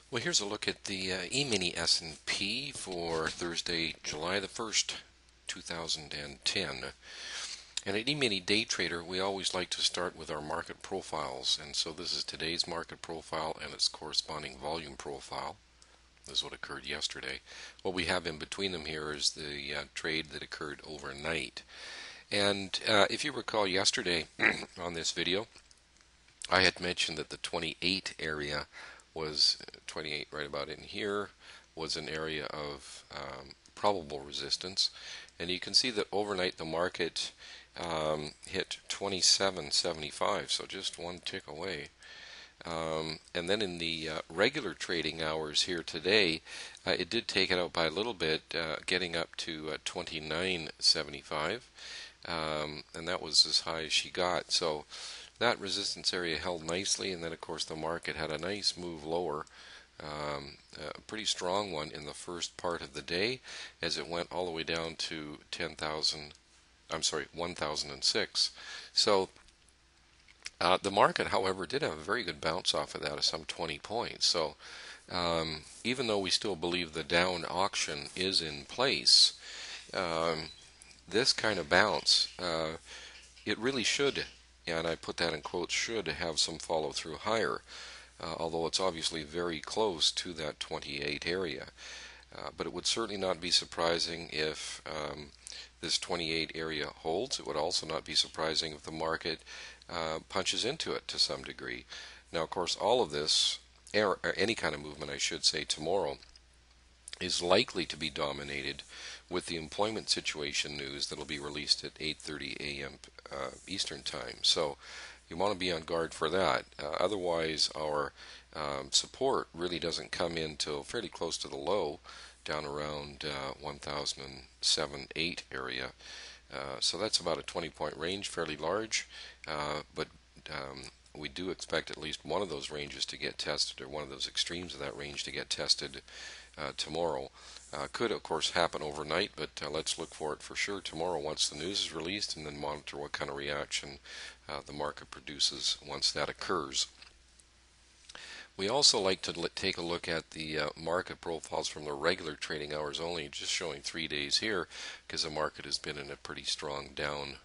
Well, here's a look at the E-mini S&P for Thursday, July the 1st, 2010. And at E-mini Day Trader, we always like to start with our market profiles. And so this is today's market profile and its corresponding volume profile. This is what occurred yesterday. What we have in between them here is the trade that occurred overnight. And if you recall yesterday on this video, I had mentioned that the 28 area was 28 right about in here was an area of probable resistance, and you can see that overnight the market hit 27.75, so just one tick away. And then in the regular trading hours here today, it did take it out by a little bit, getting up to 29.75, and that was as high as she got. So that resistance area held nicely, and then of course the market had a nice move lower, a pretty strong one in the first part of the day, as it went all the way down to 1006. So the market, however, did have a very good bounce off of that of some 20 points. So even though we still believe the down auction is in place, this kind of bounce, it really should, and I put that in quotes, should have some follow through higher, although it's obviously very close to that 28 area. But it would certainly not be surprising if this 28 area holds. It would also not be surprising if the market punches into it to some degree. Now, of course, all of this, or any kind of movement, I should say, tomorrow, is likely to be dominated with the employment situation news that will be released at 8:30 a.m. Eastern Time. So you want to be on guard for that. Otherwise, our support really doesn't come in till fairly close to the low, down around 1007.8 area. So that's about a 20-point range, fairly large, but we do expect at least one of those ranges to get tested, or one of those extremes of that range to get tested tomorrow. Could, of course, happen overnight, but let's look for it for sure tomorrow once the news is released, and then monitor what kind of reaction the market produces once that occurs. We also like to take a look at the market profiles from the regular trading hours only, just showing 3 days here, because the market has been in a pretty strong down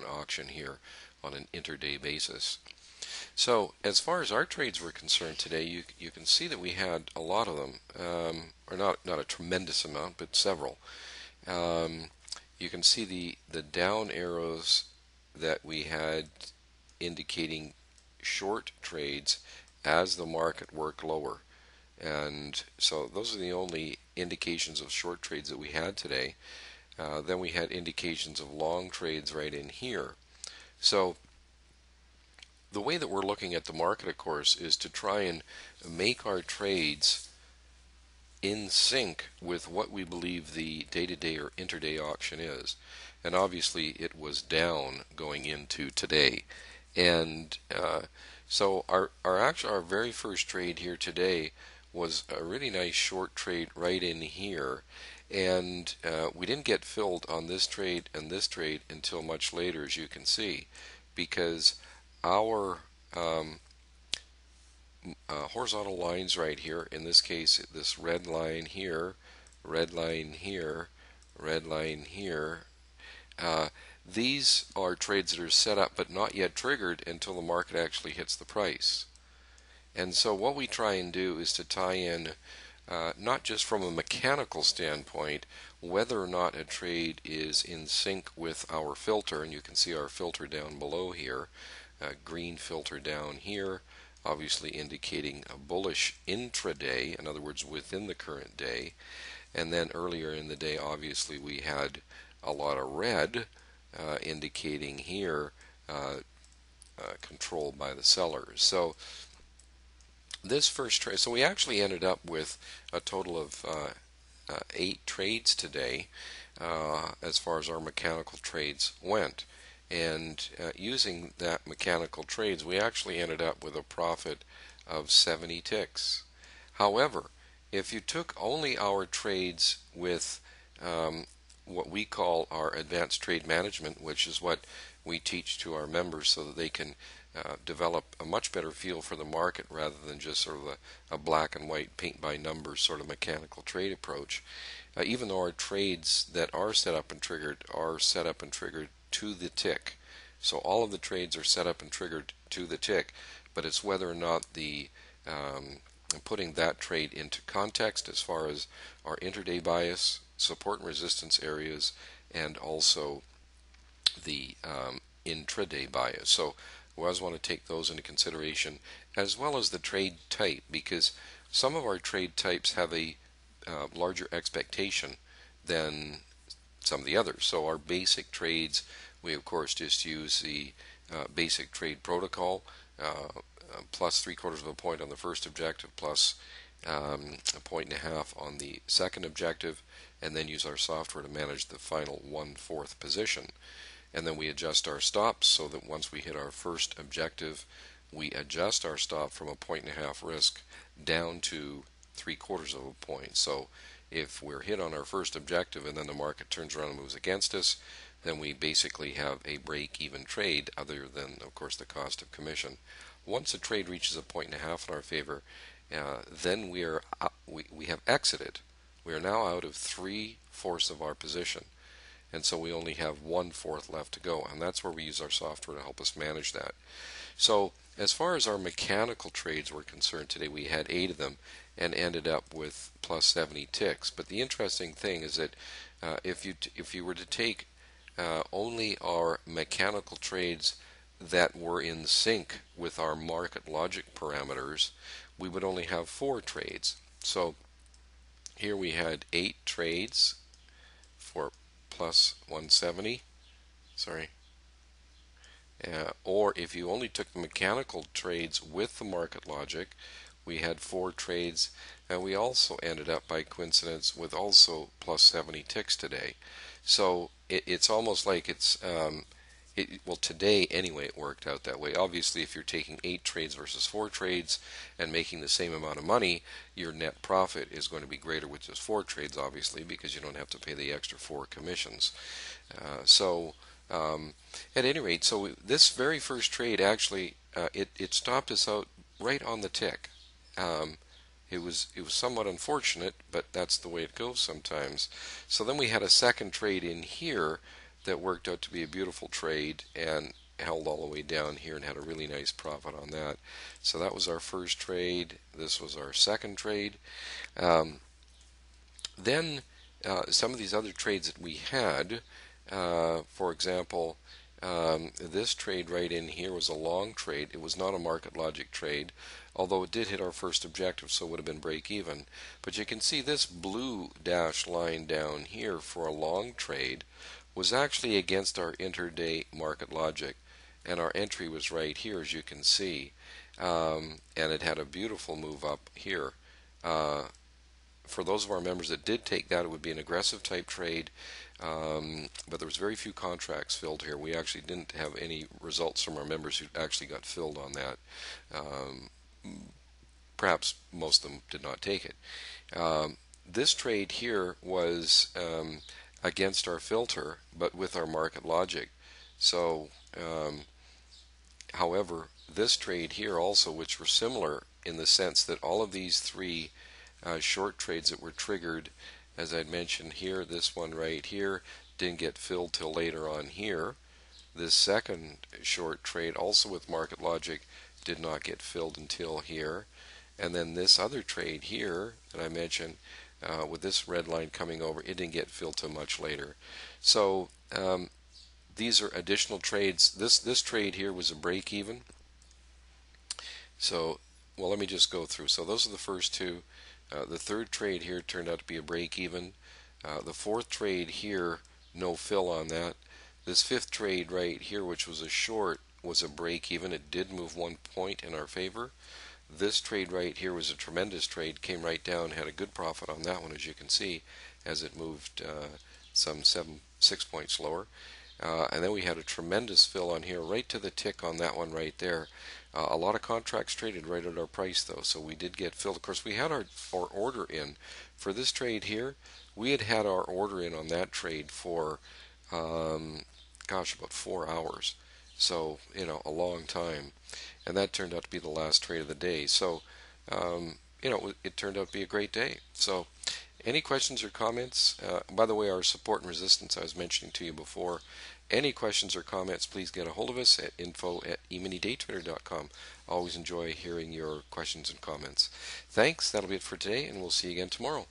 auction here on an intraday basis. So as far as our trades were concerned today, you can see that we had a lot of them, or not a tremendous amount, but several. You can see the down arrows that we had indicating short trades as the market worked lower. And so those are the only indications of short trades that we had today. Then we had indications of long trades right in here. So the way that we're looking at the market, of course, is to try and make our trades in sync with what we believe the day-to-day or intraday auction is. And obviously it was down going into today. And so our very first trade here today was a really nice short trade right in here. And we didn't get filled on this trade and this trade until much later, as you can see, because our horizontal lines right here, in this case this red line here, red line here, red line here, these are trades that are set up but not yet triggered until the market actually hits the price. And so what we try and do is to tie in, not just from a mechanical standpoint, whether or not a trade is in sync with our filter, and you can see our filter down below here, green filter down here, obviously indicating a bullish intraday, in other words within the current day. And then earlier in the day, obviously we had a lot of red, indicating here controlled by the sellers. So this first trade, so we actually ended up with a total of 8 trades today, as far as our mechanical trades went. And using that mechanical trades, we actually ended up with a profit of 70 ticks. However, if you took only our trades with what we call our advanced trade management, which is what we teach to our members so that they can develop a much better feel for the market rather than just sort of a black and white paint by numbers sort of mechanical trade approach. Even though our trades that are set up and triggered are set up and triggered to the tick. So all of the trades are set up and triggered to the tick, but it's whether or not the putting that trade into context as far as our intraday bias, support and resistance areas, and also the intraday bias. So we always want to take those into consideration, as well as the trade type, because some of our trade types have a larger expectation than some of the others. So our basic trades, we of course just use the basic trade protocol, plus 3/4 of a point on the first objective, plus a point and a half on the second objective, and then use our software to manage the final 1/4 position. And then we adjust our stops so that once we hit our first objective, we adjust our stop from a point and a half risk down to 3/4 of a point. So if we're hit on our first objective and then the market turns around and moves against us, then we basically have a break-even trade, other than, of course, the cost of commission. Once a trade reaches a point and a half in our favor, then we have exited. We are now out of 3/4 of our position, and so we only have 1/4 left to go, and that's where we use our software to help us manage that. So as far as our mechanical trades were concerned today, we had 8 of them and ended up with plus 70 ticks. But the interesting thing is that if you were to take only our mechanical trades that were in sync with our market logic parameters, we would only have 4 trades. So here we had 8 trades for plus 170. Sorry. Or if you only took the mechanical trades with the market logic, we had 4 trades, and we also ended up by coincidence with also plus 70 ticks today. So it's almost like well, today anyway it worked out that way. Obviously, if you're taking 8 trades versus 4 trades and making the same amount of money, your net profit is going to be greater with just 4 trades, obviously, because you don't have to pay the extra 4 commissions. At any rate, so this very first trade actually it stopped us out right on the tick. It was somewhat unfortunate, but that's the way it goes sometimes. So then we had a second trade in here that worked out to be a beautiful trade and held all the way down here and had a really nice profit on that. So that was our first trade. This was our second trade. Then some of these other trades that we had, for example, this trade right in here was a long trade. It was not a market logic trade, although it did hit our first objective, so it would have been break even. But you can see this blue dashed line down here for a long trade was actually against our intraday market logic, and our entry was right here, as you can see, and it had a beautiful move up here. For those of our members that did take that, it would be an aggressive type trade, but there was very few contracts filled here. We actually didn't have any results from our members who actually got filled on that. Perhaps most of them did not take it. This trade here was against our filter, but with our market logic. So, however, this trade here also, which were similar in the sense that all of these 3 short trades that were triggered, as I'd mentioned here, this one right here didn't get filled till later on here. This second short trade, also with market logic, did not get filled until here. And then this other trade here that I mentioned, with this red line coming over, it didn't get filled till much later. So these are additional trades. This trade here was a break even. So, well, let me just go through. So those are the first 2. The third trade here turned out to be a break even. The fourth trade here, no fill on that. This fifth trade right here, which was a short, was a break even. It did move 1 point in our favor. This trade right here was a tremendous trade, came right down, had a good profit on that one, as you can see, as it moved some 6 points lower. And then we had a tremendous fill on here, right to the tick on that one right there. A lot of contracts traded right at our price, though, so we did get filled. Of course, we had our order in. For this trade here, we had our order in on that trade for, about 4 hours. So, a long time. And that turned out to be the last trade of the day. So, it turned out to be a great day. So, any questions or comments? By the way, our support and resistance I was mentioning to you before. Any questions or comments, please get a hold of us at info@eminidaytrader.com. Always enjoy hearing your questions and comments. Thanks. That'll be it for today, and we'll see you again tomorrow.